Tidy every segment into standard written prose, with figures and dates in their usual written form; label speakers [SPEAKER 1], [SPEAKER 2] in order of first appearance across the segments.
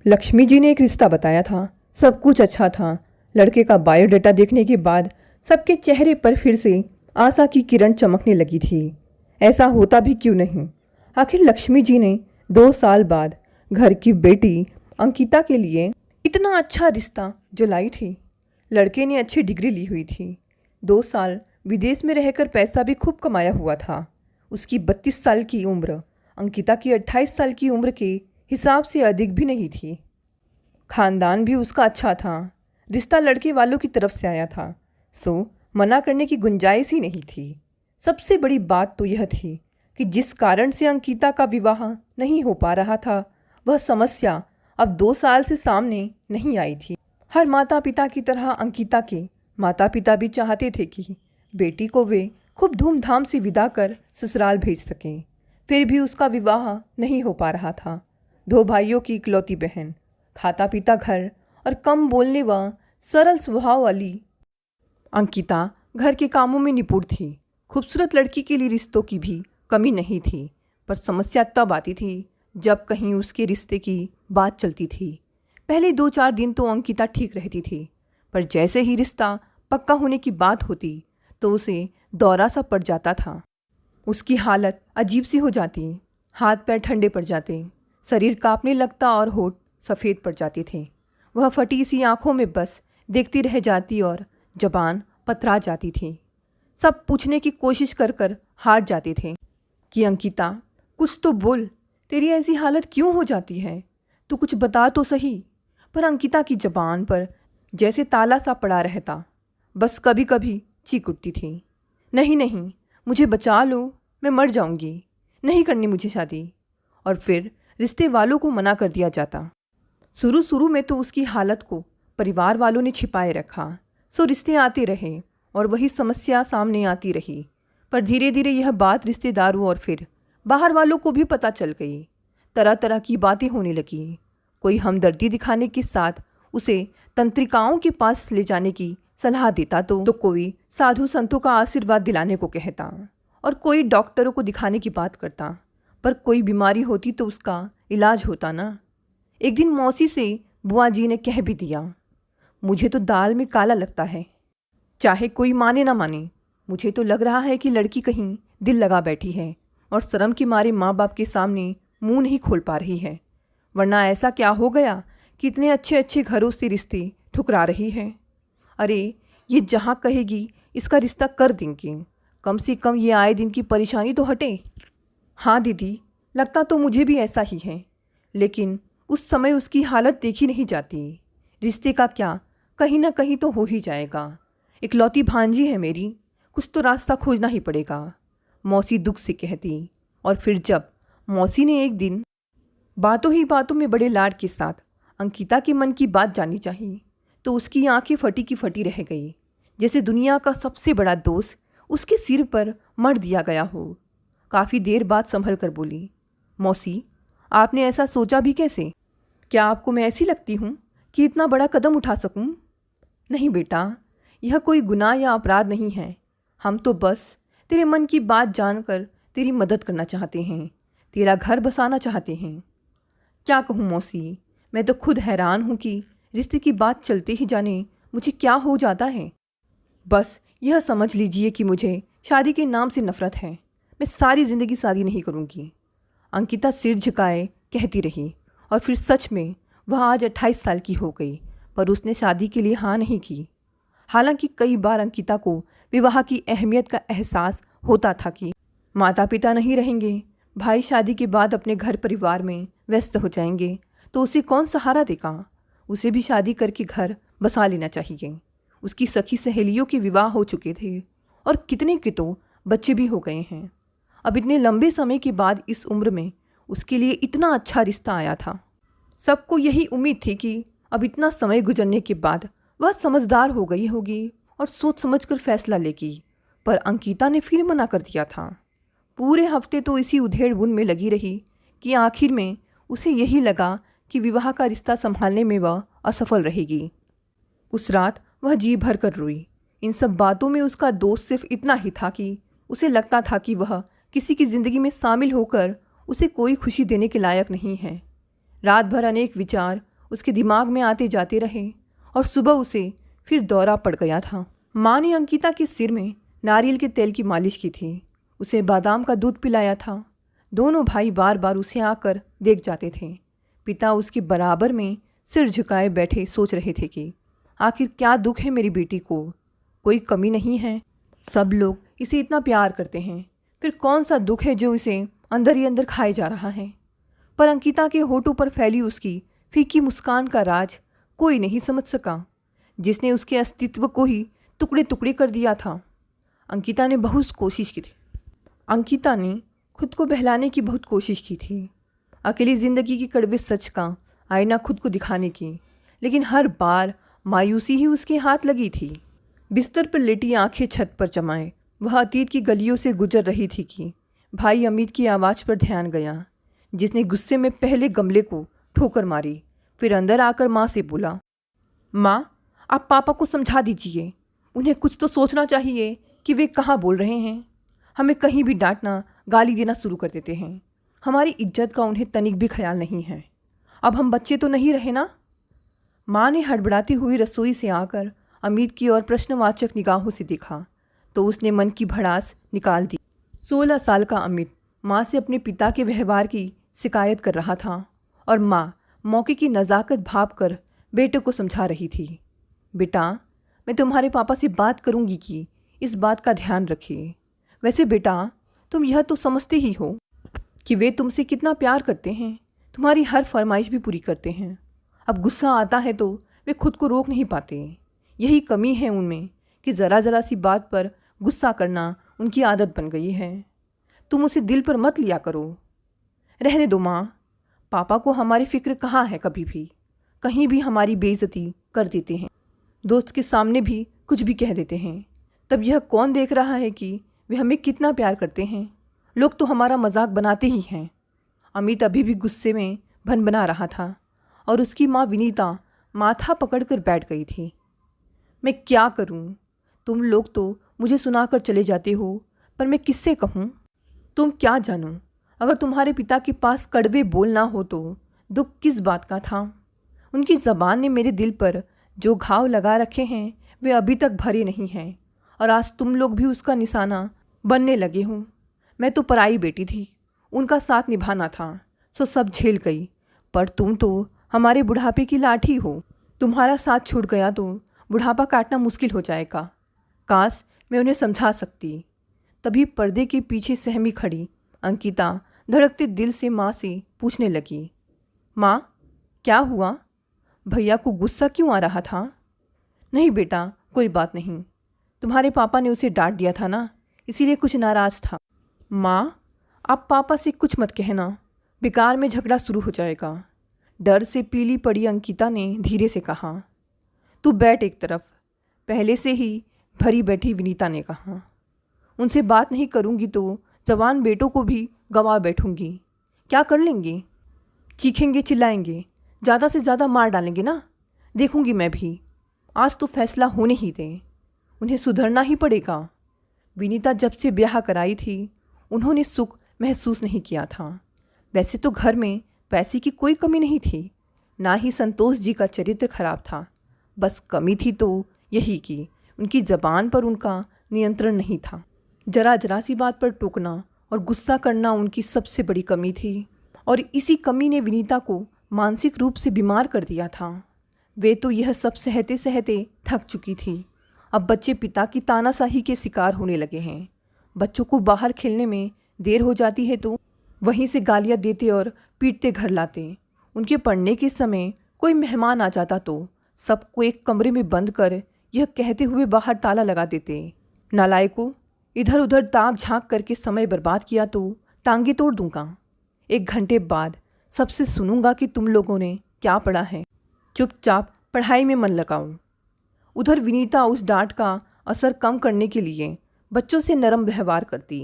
[SPEAKER 1] लक्ष्मी जी ने एक रिश्ता बताया था। सब कुछ अच्छा था। लड़के का बायोडाटा देखने के बाद सबके चेहरे पर फिर से आशा की किरण चमकने लगी थी। ऐसा होता भी क्यों नहीं। आखिर लक्ष्मी जी ने 2 साल बाद घर की बेटी अंकिता के लिए इतना अच्छा रिश्ता जो लाई थी। लड़के ने अच्छी डिग्री ली हुई थी। 2 साल विदेश में रहकर पैसा भी खूब कमाया हुआ था। उसकी 32 साल की उम्र अंकिता की 28 साल की उम्र के हिसाब से अधिक भी नहीं थी। खानदान भी उसका अच्छा था। रिश्ता लड़के वालों की तरफ से आया था, सो मना करने की गुंजाइश ही नहीं थी। सबसे बड़ी बात तो यह थी कि जिस कारण से अंकिता का विवाह नहीं हो पा रहा था, वह समस्या अब 2 साल से सामने नहीं आई थी। हर माता पिता की तरह अंकिता के माता पिता भी चाहते थे कि बेटी को वे खूब धूमधाम से विदा कर ससुराल भेज सकें। फिर भी उसका विवाह नहीं हो पा रहा था। 2 भाइयों की इकलौती बहन, खाता पीता घर और कम बोलने व सरल स्वभाव वाली अंकिता घर के कामों में निपुण थी। खूबसूरत लड़की के लिए रिश्तों की भी कमी नहीं थी, पर समस्या तब आती थी जब कहीं उसके रिश्ते की बात चलती थी। पहले 2-4 दिन तो अंकिता ठीक रहती थी, पर जैसे ही रिश्ता पक्का होने की बात होती तो उसे दौरा सा पड़ जाता था। उसकी हालत अजीब सी हो जाती। हाथ पैर ठंडे पड़ जाते, शरीर कांपने लगता और होठ सफ़ेद पड़ जाते थे। वह फटी सी आंखों में बस देखती रह जाती और जबान पथरा जाती थी। सब पूछने की कोशिश कर कर हार जाते थे कि अंकिता कुछ तो बोल, तेरी ऐसी हालत क्यों हो जाती है, तू कुछ बता तो सही। पर अंकिता की जबान पर जैसे ताला सा पड़ा रहता, बस कभी कभी चीख उठती थी, नहीं नहीं मुझे बचा लो, मैं मर जाऊंगी, नहीं करनी मुझे शादी। और फिर रिश्ते वालों को मना कर दिया जाता। शुरू में तो उसकी हालत को परिवार वालों ने छिपाए रखा, सो रिश्ते आते रहे और वही समस्या सामने आती रही। पर धीरे धीरे यह बात रिश्तेदारों और फिर बाहर वालों को भी पता चल गई। तरह तरह की बातें होने लगी। कोई हमदर्दी दिखाने के साथ उसे तंत्रिकाओं के पास ले जाने की सलाह देता तो कोई साधु संतों का आशीर्वाद दिलाने को कहता और कोई डॉक्टरों को दिखाने की बात करता। पर कोई बीमारी होती तो उसका इलाज होता ना। एक दिन मौसी से बुआ जी ने कह भी दिया, मुझे तो दाल में काला लगता है, चाहे कोई माने ना माने। मुझे तो लग रहा है कि लड़की कहीं दिल लगा बैठी है और शर्म के मारे माँ बाप के सामने मुंह नहीं खोल पा रही है। वरना ऐसा क्या हो गया कि इतने अच्छे अच्छे घरों से रिश्ते ठुकरा रही है। अरे ये जहाँ कहेगी इसका रिश्ता कर देंगे, कम से कम ये आए दिन की परेशानी तो हटे। हाँ दीदी, लगता तो मुझे भी ऐसा ही है, लेकिन उस समय उसकी हालत देखी नहीं जाती। रिश्ते का क्या, कहीं ना कहीं तो हो ही जाएगा। इकलौती भांजी है मेरी, कुछ तो रास्ता खोजना ही पड़ेगा, मौसी दुख से कहती। और फिर जब मौसी ने एक दिन बातों ही बातों में बड़े लाड के साथ अंकिता के मन की बात जानी चाहिए, तो उसकी आंखें फटी की फटी रह गई, जैसे दुनिया का सबसे बड़ा दोष उसके सिर पर मढ़ दिया गया हो। काफ़ी देर बाद संभल कर बोली, मौसी आपने ऐसा सोचा भी कैसे? क्या आपको मैं ऐसी लगती हूँ कि इतना बड़ा कदम उठा सकूँ? नहीं बेटा, यह कोई गुनाह या अपराध नहीं है। हम तो बस तेरे मन की बात जानकर तेरी मदद करना चाहते हैं, तेरा घर बसाना चाहते हैं। क्या कहूँ मौसी, मैं तो खुद हैरान हूँ कि रिश्ते की बात चलते ही जाने मुझे क्या हो जाता है। बस यह समझ लीजिए कि मुझे शादी के नाम से नफरत है। मैं सारी ज़िंदगी शादी नहीं करूँगी। अंकिता सिर झुकाए कहती रही और फिर सच में वह आज 28 साल की हो गई, पर उसने शादी के लिए हाँ नहीं की। हालांकि कई बार अंकिता को विवाह की अहमियत का एहसास होता था कि माता पिता नहीं रहेंगे, भाई शादी के बाद अपने घर परिवार में व्यस्त हो जाएंगे, तो उसे कौन सहारा देगा। उसे भी शादी करके घर बसा लेना चाहिए। उसकी सखी सहेलियों के विवाह हो चुके थे और कितने के तो बच्चे भी हो गए हैं। अब इतने लंबे समय के बाद इस उम्र में उसके लिए इतना अच्छा रिश्ता आया था। सबको यही उम्मीद थी कि अब इतना समय गुजरने के बाद वह समझदार हो गई होगी और सोच समझकर फैसला लेगी। पर अंकिता ने फिर मना कर दिया था। पूरे हफ्ते तो इसी उधेड़-बुन में लगी रही कि आखिर में उसे यही लगा कि विवाह का रिश्ता संभालने में वह असफल रहेगी। उस रात वह जी भर कर रोई। इन सब बातों में उसका दोष सिर्फ इतना ही था कि उसे लगता था कि वह किसी की ज़िंदगी में शामिल होकर उसे कोई खुशी देने के लायक नहीं है। रात भर अनेक विचार उसके दिमाग में आते जाते रहे और सुबह उसे फिर दौरा पड़ गया था। माँ ने अंकिता के सिर में नारियल के तेल की मालिश की थी, उसे बादाम का दूध पिलाया था। दोनों भाई बार बार उसे आकर देख जाते थे। पिता उसके बराबर में सिर झुकाए बैठे सोच रहे थे कि आखिर क्या दुख है मेरी बेटी को, कोई कमी नहीं है, सब लोग इसे इतना प्यार करते हैं, फिर कौन सा दुख है जो इसे अंदर ही अंदर खाए जा रहा है। पर अंकिता के होठों पर फैली उसकी फीकी मुस्कान का राज कोई नहीं समझ सका, जिसने उसके अस्तित्व को ही टुकड़े टुकड़े कर दिया था। अंकिता ने बहुत कोशिश की थी। अंकिता ने खुद को बहलाने की बहुत कोशिश की थी, अकेली ज़िंदगी के कड़वे सच का आईना खुद को दिखाने की, लेकिन हर बार मायूसी ही उसके हाथ लगी थी। बिस्तर पर लेटी आंखें छत पर जमाए वह अतीत की गलियों से गुजर रही थी कि भाई अमित की आवाज़ पर ध्यान गया, जिसने गुस्से में पहले गमले को ठोकर मारी, फिर अंदर आकर माँ से बोला, माँ आप पापा को समझा दीजिए, उन्हें कुछ तो सोचना चाहिए कि वे कहाँ बोल रहे हैं। हमें कहीं भी डांटना गाली देना शुरू कर देते हैं, हमारी इज्जत का उन्हें तनिक भी ख्याल नहीं है। अब हम बच्चे तो नहीं रहे ना। माँ ने हड़बड़ाती हुई रसोई से आकर अमित की ओर प्रश्नवाचक निगाहों से देखा तो उसने मन की भड़ास निकाल दी। 16 साल का अमित माँ से अपने पिता के व्यवहार की शिकायत कर रहा था और माँ मौके की नज़ाकत भाप कर बेटे को समझा रही थी, बेटा मैं तुम्हारे पापा से बात करूँगी कि इस बात का ध्यान रखिए। वैसे बेटा तुम यह तो समझते ही हो कि वे तुमसे कितना प्यार करते हैं, तुम्हारी हर फरमाइश भी पूरी करते हैं। अब गुस्सा आता है तो वे खुद को रोक नहीं पाते, यही कमी है उनमें कि ज़रा ज़रा सी बात पर गुस्सा करना उनकी आदत बन गई है। तुम उसे दिल पर मत लिया करो। रहने दो माँ, पापा को हमारी फिक्र कहाँ है, कभी भी कहीं भी हमारी बेइज्जती कर देते हैं, दोस्त के सामने भी कुछ भी कह देते हैं। तब यह कौन देख रहा है कि वे हमें कितना प्यार करते हैं, लोग तो हमारा मजाक बनाते ही हैं। अमित अभी भी गुस्से में भनभना रहा था और उसकी माँ विनीता माथा पकड़कर बैठ गई थी। मैं क्या करूं? तुम लोग तो मुझे सुनाकर चले जाते हो, पर मैं किससे कहूं? तुम क्या जानो, अगर तुम्हारे पिता के पास कड़वे बोल ना हो तो दुख किस बात का था। उनकी ज़बान ने मेरे दिल पर जो घाव लगा रखे हैं वे अभी तक भरे नहीं हैं, और आज तुम लोग भी उसका निशाना बनने लगे हो। मैं तो पराई बेटी थी, उनका साथ निभाना था, सो सब झेल गई, पर तुम तो हमारे बुढ़ापे की लाठी हो। तुम्हारा साथ छूट गया तो बुढ़ापा काटना मुश्किल हो जाएगा। काश मैं उन्हें समझा सकती। तभी पर्दे के पीछे सहमी खड़ी अंकिता धड़कते दिल से माँ से पूछने लगी, माँ क्या हुआ? भैया को गुस्सा क्यों आ रहा था? नहीं बेटा, कोई बात नहीं, तुम्हारे पापा ने उसे डांट दिया था ना, इसीलिए कुछ नाराज़ था। माँ आप पापा से कुछ मत कहना, बेकार में झगड़ा शुरू हो जाएगा। डर से पीली पड़ी अंकिता ने धीरे से कहा। तू बैठ एक तरफ, पहले से ही भरी बैठी विनीता ने कहा। उनसे बात नहीं करूँगी तो जवान बेटों को भी गवा बैठूँगी। क्या कर लेंगे? चीखेंगे, चिल्लाएंगे, ज़्यादा से ज़्यादा मार डालेंगे ना। देखूँगी मैं भी, आज तो फैसला होने ही दे, उन्हें सुधरना ही पड़ेगा। विनीता जब से ब्याह कराई थी उन्होंने सुख महसूस नहीं किया था। वैसे तो घर में पैसे की कोई कमी नहीं थी, ना ही संतोष जी का चरित्र खराब था, बस कमी थी तो यही कि उनकी ज़बान पर उनका नियंत्रण नहीं था। जरा जरा सी बात पर टोकना और गुस्सा करना उनकी सबसे बड़ी कमी थी, और इसी कमी ने विनीता को मानसिक रूप से बीमार कर दिया था। वे तो यह सब सहते सहते थक चुकी थी। अब बच्चे पिता की तानाशाही के शिकार होने लगे हैं। बच्चों को बाहर खेलने में देर हो जाती है तो वहीं से गालियाँ देते और पीटते घर लाते। उनके पढ़ने के समय कोई मेहमान आ जाता तो सबको एक कमरे में बंद कर यह कहते हुए बाहर ताला लगा देते, नालायकों, इधर उधर ताक झांक करके समय बर्बाद किया तो टांगे तोड़ दूंगा। 1 घंटे बाद सबसे सुनूंगा कि तुम लोगों ने क्या पढ़ा है। चुपचाप पढ़ाई में मन लगाओ। उधर विनीता उस डांट का असर कम करने के लिए बच्चों से नरम व्यवहार करती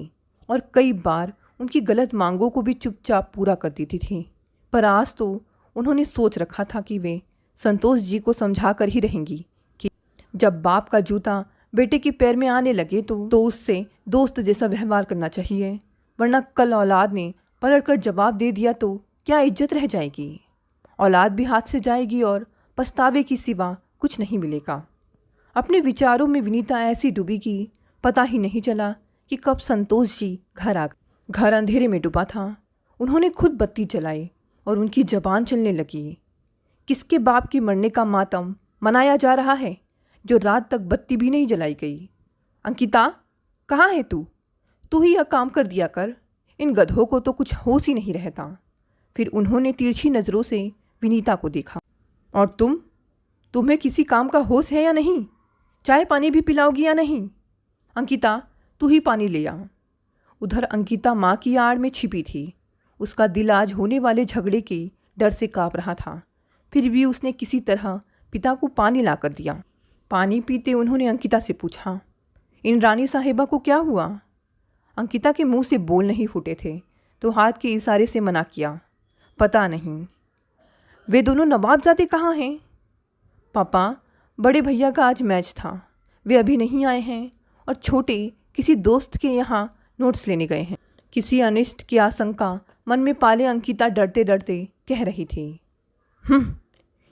[SPEAKER 1] और कई बार उनकी गलत मांगों को भी चुपचाप पूरा कर देती थी। पर आज तो उन्होंने सोच रखा था कि वे संतोष जी को समझा कर ही रहेंगी कि जब बाप का जूता बेटे के पैर में आने लगे तो उससे दोस्त जैसा व्यवहार करना चाहिए, वरना कल औलाद ने पलट कर जवाब दे दिया तो क्या इज्जत रह जाएगी। औलाद भी हाथ से जाएगी और पछतावे की सिवा कुछ नहीं मिलेगा। अपने विचारों में विनीता ऐसी डूबी कि पता ही नहीं चला कि कब संतोष जी घर आ गए। घर अंधेरे में डूबा था। उन्होंने खुद बत्ती जलाई और उनकी जबान चलने लगी। किसके बाप के मरने का मातम मनाया जा रहा है जो रात तक बत्ती भी नहीं जलाई गई? अंकिता, कहाँ है तू? तू ही यह काम कर दिया कर। इन गधों को तो कुछ होश ही नहीं रहता। फिर उन्होंने तिरछी नज़रों से विनीता को देखा। और तुम्हें किसी काम का होश है या नहीं? चाय पानी भी पिलाओगी या नहीं? अंकिता, तू ही पानी ले आ। उधर अंकिता माँ की आड़ में छिपी थी। उसका दिल आज होने वाले झगड़े के डर से काँप रहा था। फिर भी उसने किसी तरह पिता को पानी ला कर दिया। पानी पीते उन्होंने अंकिता से पूछा, इन रानी साहिबा को क्या हुआ? अंकिता के मुंह से बोल नहीं फूटे थे तो हाथ के इशारे से मना किया, पता नहीं। वे दोनों नवाबजादे कहाँ हैं? पापा, बड़े भैया का आज मैच था, वे अभी नहीं आए हैं और छोटे किसी दोस्त के यहाँ नोट्स लेने गए हैं। किसी अनिष्ट की आशंका मन में पाले अंकिता डरते डरते कह रही थी,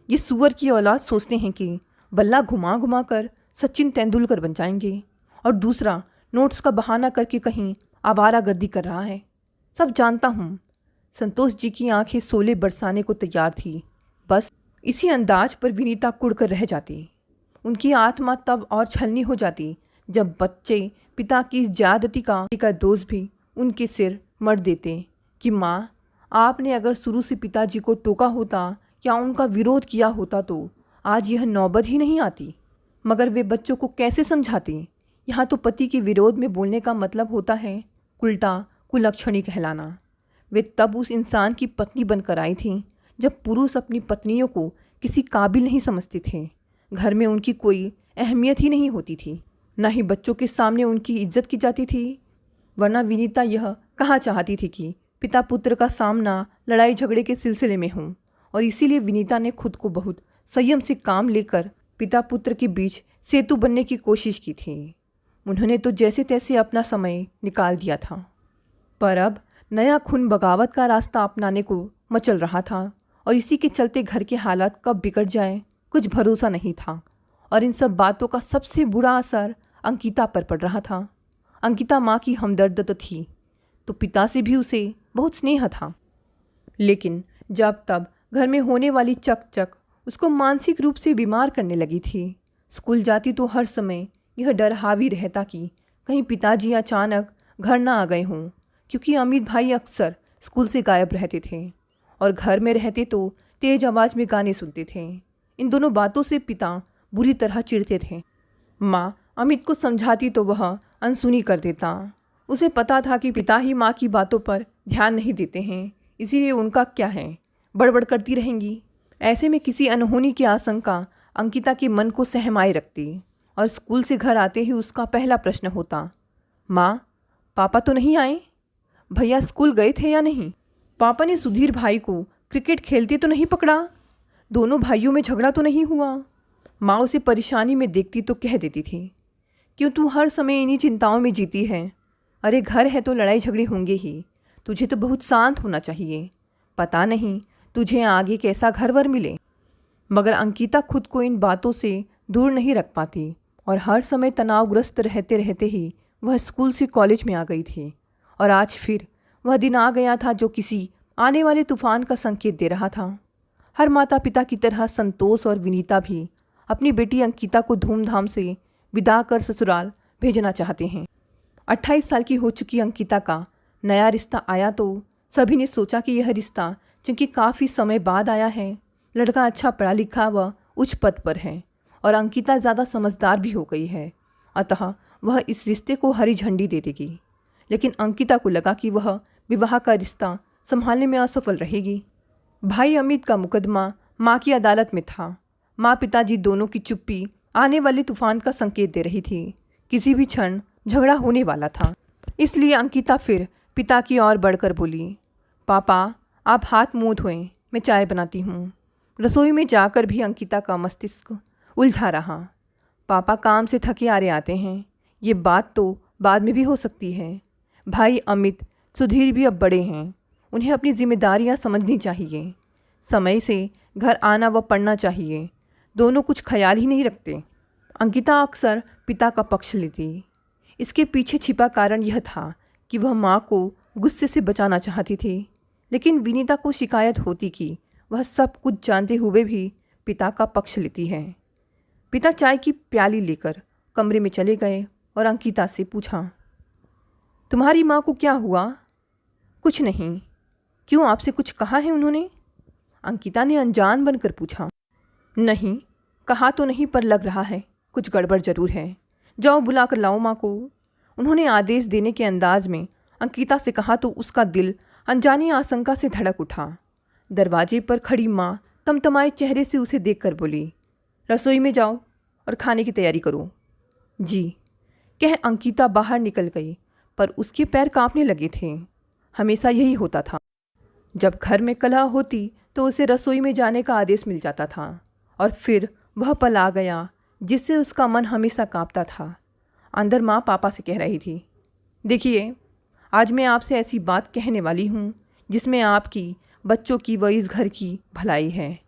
[SPEAKER 1] ये सुअर की औलाद सोचते हैं कि बल्ला घुमा घुमा कर सचिन तेंदुलकर बन जाएंगे और दूसरा नोट्स का बहाना करके कहीं आवारागर्दी कर रहा है। सब जानता हूँ। संतोष जी की आंखें सोले बरसाने को तैयार थी। बस इसी अंदाज पर विनीता कुड़ कर रह जाती। उनकी आत्मा तब और छलनी हो जाती जब बच्चे पिता की इस ज्यादती का दोष भी उनके सिर मर देते कि माँ, आपने अगर शुरू से पिताजी को टोका होता या उनका विरोध किया होता तो आज यह नौबत ही नहीं आती। मगर वे बच्चों को कैसे समझाते? यहाँ तो पति के विरोध में बोलने का मतलब होता है उल्टा कुलक्षणी कहलाना। वे तब उस इंसान की पत्नी बनकर आई थीं जब पुरुष अपनी पत्नियों को किसी काबिल नहीं समझते थे। घर में उनकी कोई अहमियत ही नहीं होती थी, न ही बच्चों के सामने उनकी इज्जत की जाती थी। वरना विनीता यह कहाँ चाहती थी कि पिता पुत्र का सामना लड़ाई झगड़े के सिलसिले में हो, और इसीलिए विनीता ने खुद को बहुत संयम से काम लेकर पिता पुत्र के बीच सेतु बनने की कोशिश की थी। उन्होंने तो जैसे तैसे अपना समय निकाल दिया था, पर अब नया खून बगावत का रास्ता अपनाने को मचल रहा था और इसी के चलते घर के हालात कब बिगड़ जाए कुछ भरोसा नहीं था। और इन सब बातों का सबसे बुरा असर अंकिता पर पड़ रहा था। अंकिता माँ की हमदर्द तो थी, तो पिता से भी उसे बहुत स्नेह था, लेकिन जब तब घर में होने वाली चकचक उसको मानसिक रूप से बीमार करने लगी थी। स्कूल जाती तो हर समय यह डर हावी रहता कि कहीं पिताजी अचानक घर ना आ गए हों, क्योंकि अमित भाई अक्सर स्कूल से गायब रहते थे और घर में रहते तो तेज आवाज़ में गाने सुनते थे। इन दोनों बातों से पिता बुरी तरह चिढ़ते थे। माँ अमित को समझाती तो वह अनसुनी कर देता। उसे पता था कि पिता ही माँ की बातों पर ध्यान नहीं देते हैं, इसीलिए उनका क्या है, बड़बड़ करती रहेंगी। ऐसे में किसी अनहोनी की आशंका अंकिता के मन को सहमाए रखती और स्कूल से घर आते ही उसका पहला प्रश्न होता, माँ पापा तो नहीं आए? भैया स्कूल गए थे या नहीं? पापा ने सुधीर भाई को क्रिकेट खेलते तो नहीं पकड़ा? दोनों भाइयों में झगड़ा तो नहीं हुआ? माँ उसे परेशानी में देखती तो कह देती थी, क्यों तू हर समय इन्हीं चिंताओं में जीती है? अरे घर है तो लड़ाई झगड़े होंगे ही, तुझे तो बहुत शांत होना चाहिए। पता नहीं तुझे आगे कैसा घर वर मिले। मगर अंकिता खुद को इन बातों से दूर नहीं रख पाती और हर समय तनावग्रस्त रहते रहते ही वह स्कूल से कॉलेज में आ गई थी। और आज फिर वह दिन आ गया था जो किसी आने वाले तूफान का संकेत दे रहा था। हर माता पिता की तरह संतोष और विनीता भी अपनी बेटी अंकिता को धूमधाम से विदा कर ससुराल भेजना चाहते हैं। 28 साल की हो चुकी अंकिता का नया रिश्ता आया तो सभी ने सोचा कि यह रिश्ता चूँकि काफ़ी समय बाद आया है, लड़का अच्छा पढ़ा लिखा व उच्च पद पर है और अंकिता ज़्यादा समझदार भी हो गई है, अतः वह इस रिश्ते को हरी झंडी दे देगी। लेकिन अंकिता को लगा कि वह विवाह का रिश्ता संभालने में असफल रहेगी। भाई अमित का मुकदमा माँ की अदालत में था। माँ पिताजी दोनों की चुप्पी आने वाले तूफान का संकेत दे रही थी। किसी भी क्षण झगड़ा होने वाला था। इसलिए अंकिता फिर पिता की ओर बढ़कर बोली, पापा आप हाथ मुँह धोएं, मैं चाय बनाती हूँ। रसोई में जाकर भी अंकिता का मस्तिष्क उलझा रहा। पापा काम से थके हारे आते हैं, ये बात तो बाद में भी हो सकती है। भाई अमित सुधीर भी अब बड़े हैं, उन्हें अपनी जिम्मेदारियां समझनी चाहिए। समय से घर आना व पढ़ना चाहिए, दोनों कुछ ख्याल ही नहीं रखते। अंकिता अक्सर पिता का पक्ष लेती। इसके पीछे छिपा कारण यह था कि वह माँ को गुस्से से बचाना चाहती थी, लेकिन विनीता को शिकायत होती कि वह सब कुछ जानते हुए भी पिता का पक्ष लेती है। पिता चाय की प्याली लेकर कमरे में चले गए और अंकिता से पूछा, तुम्हारी माँ को क्या हुआ? कुछ नहीं। क्यों, आपसे कुछ कहा है उन्होंने? अंकिता ने अनजान बनकर पूछा। नहीं, कहा तो नहीं, पर लग रहा है कुछ गड़बड़ जरूर है। जाओ बुला कर लाओ माँ को। उन्होंने आदेश देने के अंदाज में अंकिता से कहा तो उसका दिल अनजानी आशंका से धड़क उठा। दरवाजे पर खड़ी माँ तमतमाए चेहरे से उसे देखकर बोली, रसोई में जाओ और खाने की तैयारी करो। जी कह अंकिता बाहर निकल गई, पर उसके पैर कांपने लगे थे। हमेशा यही होता था, जब घर में कलह होती तो उसे रसोई में जाने का आदेश मिल जाता था और फिर वह पल आ गया जिससे उसका मन हमेशा कांपता था। अंदर माँ पापा से कह रही थी, देखिए आज मैं आपसे ऐसी बात कहने वाली हूँ जिसमें आपकी, बच्चों की व इस घर की भलाई है।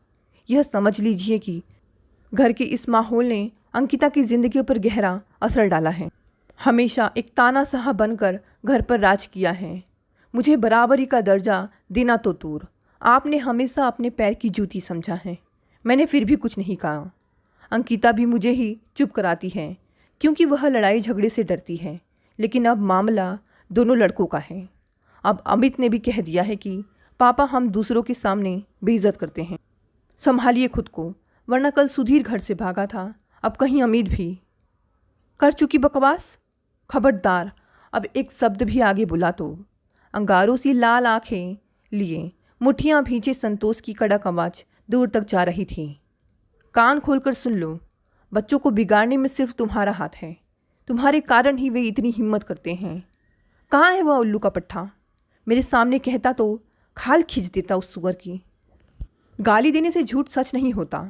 [SPEAKER 1] यह समझ लीजिए कि घर के इस माहौल ने अंकिता की ज़िंदगी पर गहरा असर डाला है। हमेशा एक तानाशाह बनकर घर पर राज किया है। मुझे बराबरी का दर्जा देना तो दूर, आपने हमेशा अपने पैर की जूती समझा है। मैंने फिर भी कुछ नहीं कहा। अंकिता भी मुझे ही चुप कराती है क्योंकि वह लड़ाई झगड़े से डरती है, लेकिन अब मामला दोनों लड़कों का है। अब अमित ने भी कह दिया है कि पापा हम दूसरों के सामने बेइज्जत करते हैं। संभालिए खुद को, वरना कल सुधीर घर से भागा था, अब कहीं अमित भी। कर चुकी बकवास, खबरदार अब एक शब्द भी आगे बुला तो। अंगारों सी लाल आंखें लिए मुट्ठियां भींचे संतोष की कड़क आवाज दूर तक जा रही थी। कान खोलकर सुन लो, बच्चों को बिगाड़ने में सिर्फ तुम्हारा हाथ है। तुम्हारे कारण ही वे इतनी हिम्मत करते हैं। कहाँ है वह उल्लू का पट्ठा? मेरे सामने कहता तो खाल खींच देता उस सुअर की। गाली देने से झूठ सच नहीं होता।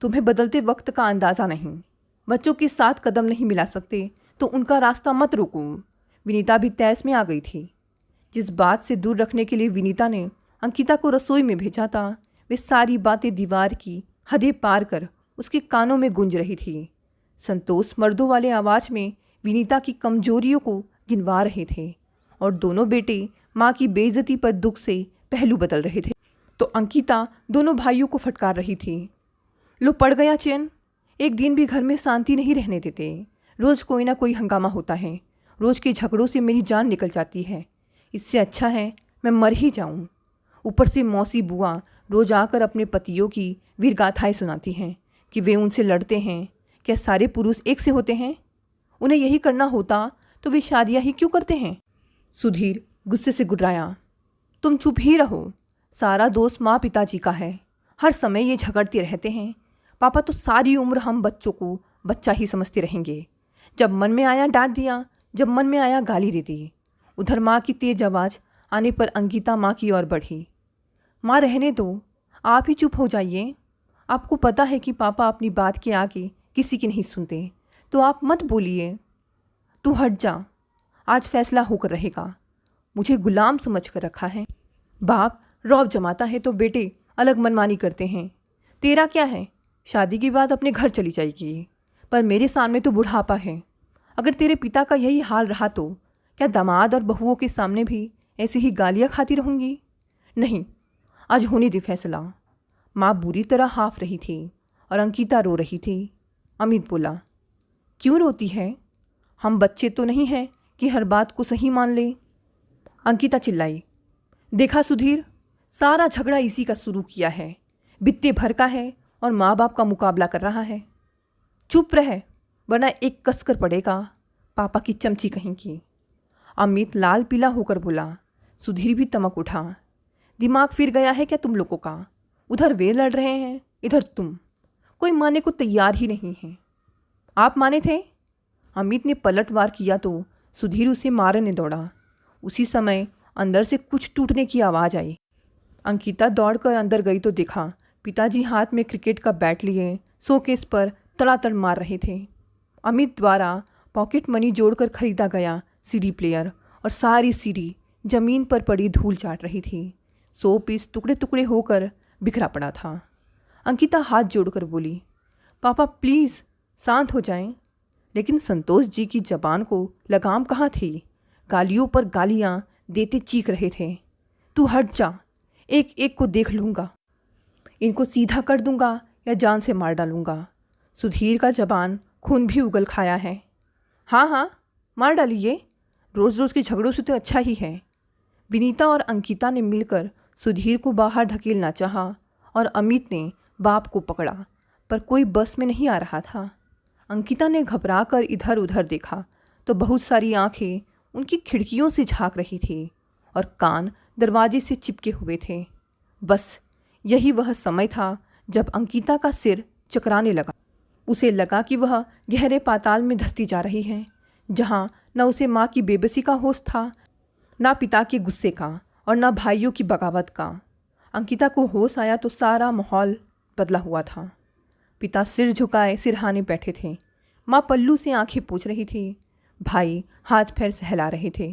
[SPEAKER 1] तुम्हें बदलते वक्त का अंदाज़ा नहीं। बच्चों के साथ कदम नहीं मिला सकते तो उनका रास्ता मत रोको। विनीता भी तैस में आ गई थी। जिस बात से दूर रखने के लिए विनीता ने अंकिता को रसोई में भेजा था, वे सारी बातें दीवार की हदें पार कर उसके कानों में गूंज रही थी। संतोष मर्दों वाले आवाज़ में विनीता की कमजोरियों को गिनवा रहे थे और दोनों बेटे माँ की बेइज्जती पर दुख से पहलू बदल रहे थे तो अंकिता दोनों भाइयों को फटकार रही थी। लो पड़ गया चैन। एक दिन भी घर में शांति नहीं रहने देते। रोज़ कोई ना कोई हंगामा होता है। रोज़ के झगड़ों से मेरी जान निकल जाती है। इससे अच्छा है मैं मर ही जाऊं। ऊपर से मौसी बुआ रोज आकर अपने पतियों की वीरगाथाएं सुनाती हैं कि वे उनसे लड़ते हैं। क्या सारे पुरुष एक से होते हैं? उन्हें यही करना होता तो वे शादियां ही क्यों करते हैं? सुधीर गुस्से से गुर्राया, तुम चुप ही रहो। सारा दोष माँ पिताजी का है। हर समय ये झगड़ते रहते हैं। पापा तो सारी उम्र हम बच्चों को बच्चा ही समझते रहेंगे। जब मन में आया डांट दिया, जब मन में आया गाली दे दी। उधर माँ की तेज आवाज़ आने पर अंकिता माँ की ओर बढ़ी। माँ रहने दो, आप ही चुप हो जाइए। आपको पता है कि पापा अपनी बात के आगे किसी की नहीं सुनते, तो आप मत बोलिए। तू हट जा, आज फैसला होकर रहेगा। मुझे गुलाम समझ कर रखा है। बाप रौब जमाता है तो बेटे अलग मनमानी करते हैं। तेरा क्या है, शादी के बाद अपने घर चली जाएगी, पर मेरे सामने तो बुढ़ापा है। अगर तेरे पिता का यही हाल रहा तो क्या दामाद और बहुओं के सामने भी ऐसी ही गालियाँ खाती रहूँगी? नहीं, आज होने दे फैसला। माँ बुरी तरह हाफ रही थी और अंकिता रो रही थी। अमित बोला, क्यों रोती है? हम बच्चे तो नहीं हैं कि हर बात को सही मान ले। अंकिता चिल्लाई, देखा सुधीर, सारा झगड़ा इसी का शुरू किया है। बित्ते भर का है और माँ बाप का मुकाबला कर रहा है। चुप रह, वरना एक कसकर पड़ेगा। पापा की चमची कहीं की। अमित लाल पीला होकर बोला। सुधीर भी तमक उठा। दिमाग फिर गया है क्या तुम लोगों का? उधर वे लड़ रहे हैं, इधर तुम। कोई मानने को तैयार ही नहीं है। आप माने थे? अमित ने पलटवार किया तो सुधीर उसे मारने दौड़ा। उसी समय अंदर से कुछ टूटने की आवाज़ आई। अंकिता दौड़कर अंदर गई तो देखा पिताजी हाथ में क्रिकेट का बैट लिए शोकेस पर तड़ातड़ मार रहे थे। अमित द्वारा पॉकेट मनी जोड़कर खरीदा गया सीडी प्लेयर और सारी सीडी जमीन पर पड़ी धूल चाट रही थी। 100 पीस टुकड़े टुकड़े होकर बिखरा पड़ा था। अंकिता हाथ जोड़कर बोली, पापा प्लीज़ शांत हो जाएं। लेकिन संतोष जी की जबान को लगाम कहाँ थी। गालियों पर गालियाँ देते चीख रहे थे, तू हट जा, एक एक को देख लूँगा, इनको सीधा कर दूंगा या जान से मार डालूंगा। सुधीर का जबान खून भी उगल खाया है। हाँ हाँ मार डालिए, रोज़ रोज़ के झगड़ों से तो अच्छा ही है। विनीता और अंकिता ने मिलकर सुधीर को बाहर धकेलना चाहा और अमित ने बाप को पकड़ा, पर कोई बस में नहीं आ रहा था। अंकिता ने घबरा कर इधर उधर देखा तो बहुत सारी आंखें उनकी खिड़कियों से झांक रही थी और कान दरवाजे से चिपके हुए थे। बस यही वह समय था जब अंकिता का सिर चकराने लगा। उसे लगा कि वह गहरे पाताल में धंसती जा रही है, जहाँ न उसे माँ की बेबसी का होश था, ना पिता के गुस्से का और ना भाइयों की बगावत का। अंकिता को होश आया तो सारा माहौल बदला हुआ था। पिता सिर झुकाए सिरहाने बैठे थे, माँ पल्लू से आंखें पोंछ रही थी, भाई हाथ पैर सहला रहे थे।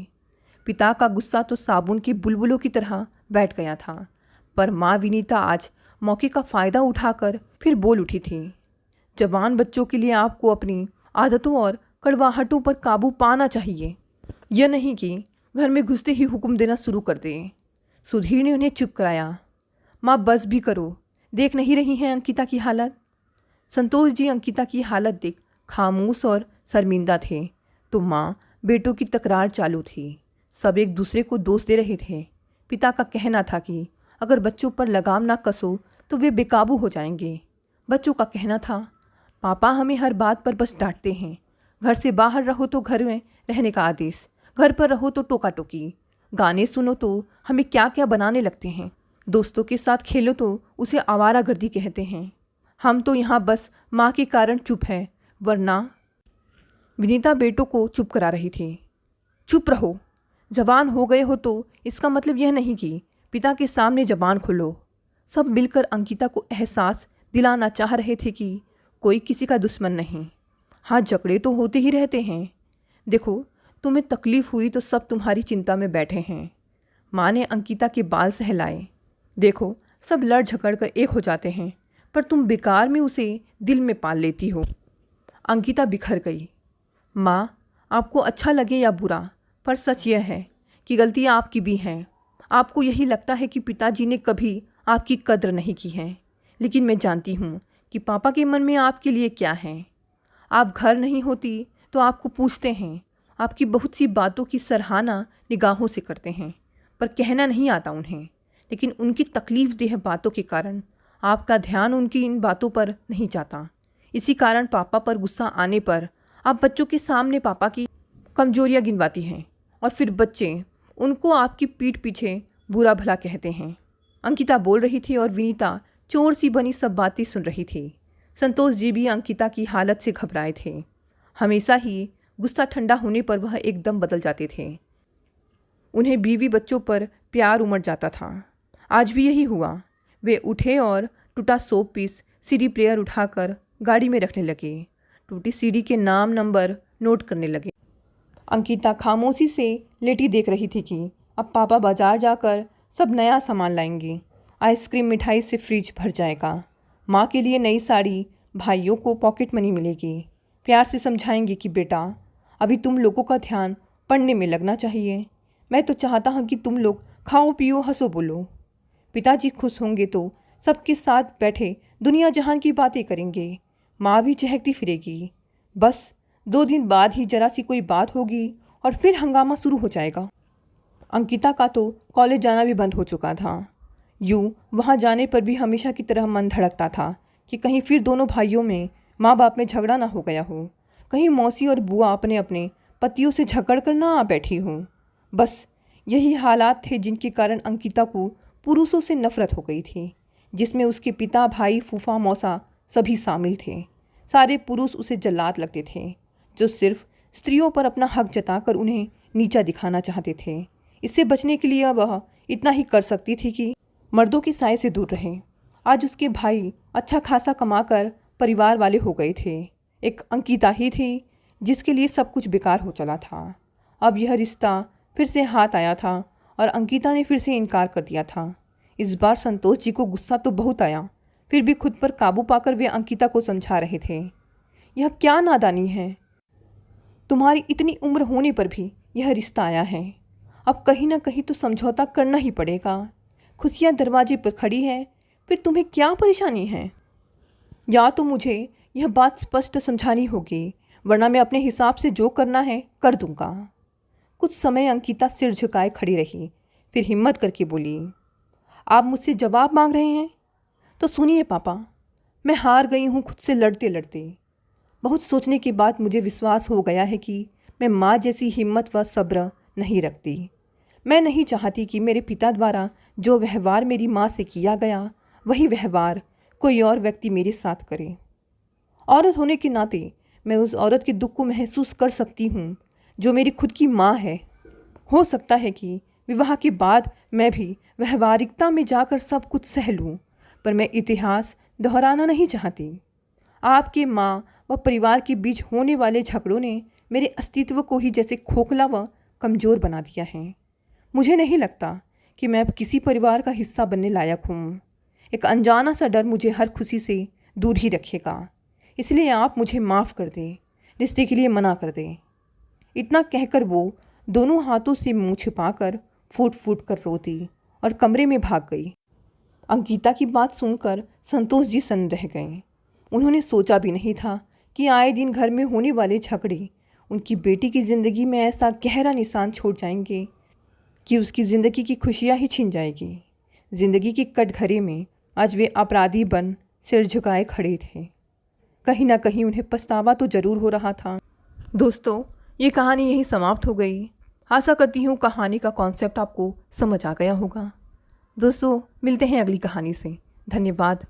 [SPEAKER 1] पिता का गुस्सा तो साबुन के बुलबुलों की तरह बैठ गया था, पर माँ विनीता आज मौके का फ़ायदा उठाकर फिर बोल उठी थी, जवान बच्चों के लिए आपको अपनी आदतों और कड़वाहटों पर काबू पाना चाहिए, यह नहीं कि घर में घुसते ही हुक्म देना शुरू कर दें। सुधीर ने उन्हें चुप कराया। माँ बस भी करो, देख नहीं रही हैं अंकिता की हालत। संतोष जी अंकिता की हालत देख खामोश और शर्मिंदा थे, तो माँ बेटों की तकरार चालू थी। सब एक दूसरे को दोष दे रहे थे। पिता का कहना था कि अगर बच्चों पर लगाम ना कसो तो वे बेकाबू हो जाएंगे। बच्चों का कहना था, पापा हमें हर बात पर बस डांटते हैं, घर से बाहर रहो तो घर में रहने का आदेश, घर पर रहो तो टोका टोकी, गाने सुनो तो हमें क्या क्या बनाने लगते हैं, दोस्तों के साथ खेलो तो उसे आवारागर्दी कहते हैं। हम तो यहाँ बस माँ के कारण चुप हैं, वरना। विनीता बेटों को चुप करा रही थी। चुप रहो, जवान हो गए हो तो इसका मतलब यह नहीं कि पिता के सामने जबान खोलो। सब मिलकर अंकिता को एहसास दिलाना चाह रहे थे कि कोई किसी का दुश्मन नहीं। हाँ झगड़े तो होते ही रहते हैं, देखो तुम्हें तकलीफ हुई तो सब तुम्हारी चिंता में बैठे हैं। माँ ने अंकिता के बाल सहलाए। देखो सब लड़ झगड़ कर एक हो जाते हैं, पर तुम बेकार में उसे दिल में पाल लेती हो। अंकिता बिखर गई। माँ आपको अच्छा लगे या बुरा, पर सच यह है कि गलतियाँ आपकी भी हैं। आपको यही लगता है कि पिताजी ने कभी आपकी कद्र नहीं की है, लेकिन मैं जानती हूँ कि पापा के मन में आपके लिए क्या है। आप घर नहीं होती तो आपको पूछते हैं, आपकी बहुत सी बातों की सराहना निगाहों से करते हैं, पर कहना नहीं आता उन्हें। लेकिन उनकी तकलीफ देह बातों के कारण आपका ध्यान उनकी इन बातों पर नहीं जाता। इसी कारण पापा पर गुस्सा आने पर आप बच्चों के सामने पापा की कमजोरियां गिनवाती हैं और फिर बच्चे उनको आपकी पीठ पीछे बुरा भला कहते हैं। अंकिता बोल रही थी और विनीता चोर सी बनी सब बातें सुन रही थी। संतोष जी भी अंकिता की हालत से घबराए थे। हमेशा ही गुस्सा ठंडा होने पर वह एकदम बदल जाते थे। उन्हें बीवी बच्चों पर प्यार उमड़ जाता था। आज भी यही हुआ। वे उठे और टूटा सोप पीस सीडी प्लेयर उठाकर गाड़ी में रखने लगे। टूटी सीडी के नाम नंबर नोट करने लगे। अंकिता खामोशी से लेटी देख रही थी कि अब पापा बाजार जाकर सब नया सामान लाएंगे। आइसक्रीम मिठाई से फ्रिज भर जाएगा। माँ के लिए नई साड़ी, भाइयों को पॉकेट मनी मिलेगी। प्यार से समझाएंगे कि बेटा अभी तुम लोगों का ध्यान पढ़ने में लगना चाहिए। मैं तो चाहता हूँ कि तुम लोग खाओ पियो हंसो बोलो। पिताजी खुश होंगे तो सबके साथ बैठे दुनिया जहान की बातें करेंगे। माँ भी चहकती फिरेगी। बस 2 दिन बाद ही जरा सी कोई बात होगी और फिर हंगामा शुरू हो जाएगा। अंकिता का तो कॉलेज जाना भी बंद हो चुका था। यूँ वहाँ जाने पर भी हमेशा की तरह मन धड़कता था कि कहीं फिर दोनों भाइयों में माँ बाप में झगड़ा ना हो गया हो, कहीं मौसी और बुआ अपने अपने पतियों से झगड़ कर ना आ बैठी हों। बस यही हालात थे जिनके कारण अंकिता को पुरुषों से नफरत हो गई थी, जिसमें उसके पिता, भाई, फूफा, मौसा सभी शामिल थे। सारे पुरुष उसे जल्लाद लगते थे, जो सिर्फ स्त्रियों पर अपना हक जताकर उन्हें नीचा दिखाना चाहते थे। इससे बचने के लिए वह इतना ही कर सकती थी कि मर्दों के साए से दूर रहे। आज उसके भाई अच्छा खासा कमाकर परिवार वाले हो गए थे। एक अंकिता ही थी जिसके लिए सब कुछ बेकार हो चला था। अब यह रिश्ता फिर से हाथ आया था और अंकिता ने फिर से इनकार कर दिया था। इस बार संतोष जी को गुस्सा तो बहुत आया, फिर भी खुद पर काबू पाकर वे अंकिता को समझा रहे थे। यह क्या नादानी है, तुम्हारी इतनी उम्र होने पर भी यह रिश्ता आया है, अब कहीं ना कहीं तो समझौता करना ही पड़ेगा। खुशियाँ दरवाजे पर खड़ी है, फिर तुम्हें क्या परेशानी है? या तो मुझे यह बात स्पष्ट समझानी होगी, वरना मैं अपने हिसाब से जो करना है कर दूंगा। कुछ समय अंकिता सिर झुकाए खड़ी रही, फिर हिम्मत करके बोली, आप मुझसे जवाब मांग रहे हैं? तो सुनिए पापा, मैं हार गई हूँ खुद से लड़ते लड़ते। बहुत सोचने के बाद मुझे विश्वास हो गया है कि मैं माँ जैसी हिम्मत व सब्र नहीं रखती। मैं नहीं चाहती कि मेरे पिता द्वारा जो व्यवहार मेरी माँ से किया गया वही व्यवहार कोई और व्यक्ति मेरे साथ करे। औरत होने के नाते मैं उस औरत के दुख को महसूस कर सकती हूँ जो मेरी खुद की माँ है। हो सकता है कि विवाह के बाद मैं भी व्यवहारिकता में जाकर सब कुछ सह लूँ, पर मैं इतिहास दोहराना नहीं चाहती। आपके माँ व परिवार के बीच होने वाले झगड़ों ने मेरे अस्तित्व को ही जैसे खोखला व कमज़ोर बना दिया है। मुझे नहीं लगता कि मैं अब किसी परिवार का हिस्सा बनने लायक हूँ। एक अनजाना सा डर मुझे हर खुशी से दूर ही रखेगा, इसलिए आप मुझे माफ़ कर दें, रिश्ते के लिए मना कर दें। इतना कहकर वो दोनों हाथों से मुंह छिपाकर फूट फूट कर रोती और कमरे में भाग गई। अंकिता की बात सुनकर संतोष जी सन्न रह गए। उन्होंने सोचा भी नहीं था कि आए दिन घर में होने वाले झगड़े उनकी बेटी की ज़िंदगी में ऐसा गहरा निशान छोड़ जाएंगे कि उसकी ज़िंदगी की खुशियाँ ही छिन जाएगी। ज़िंदगी के कटघरे में आज वे अपराधी बन सिर झुकाए खड़े थे। कहीं ना कहीं उन्हें पछतावा तो ज़रूर हो रहा था। दोस्तों, ये कहानी यहीं समाप्त हो गई। आशा करती हूँ कहानी का कॉन्सेप्ट आपको समझ आ गया होगा। दोस्तों, मिलते हैं अगली कहानी से। धन्यवाद।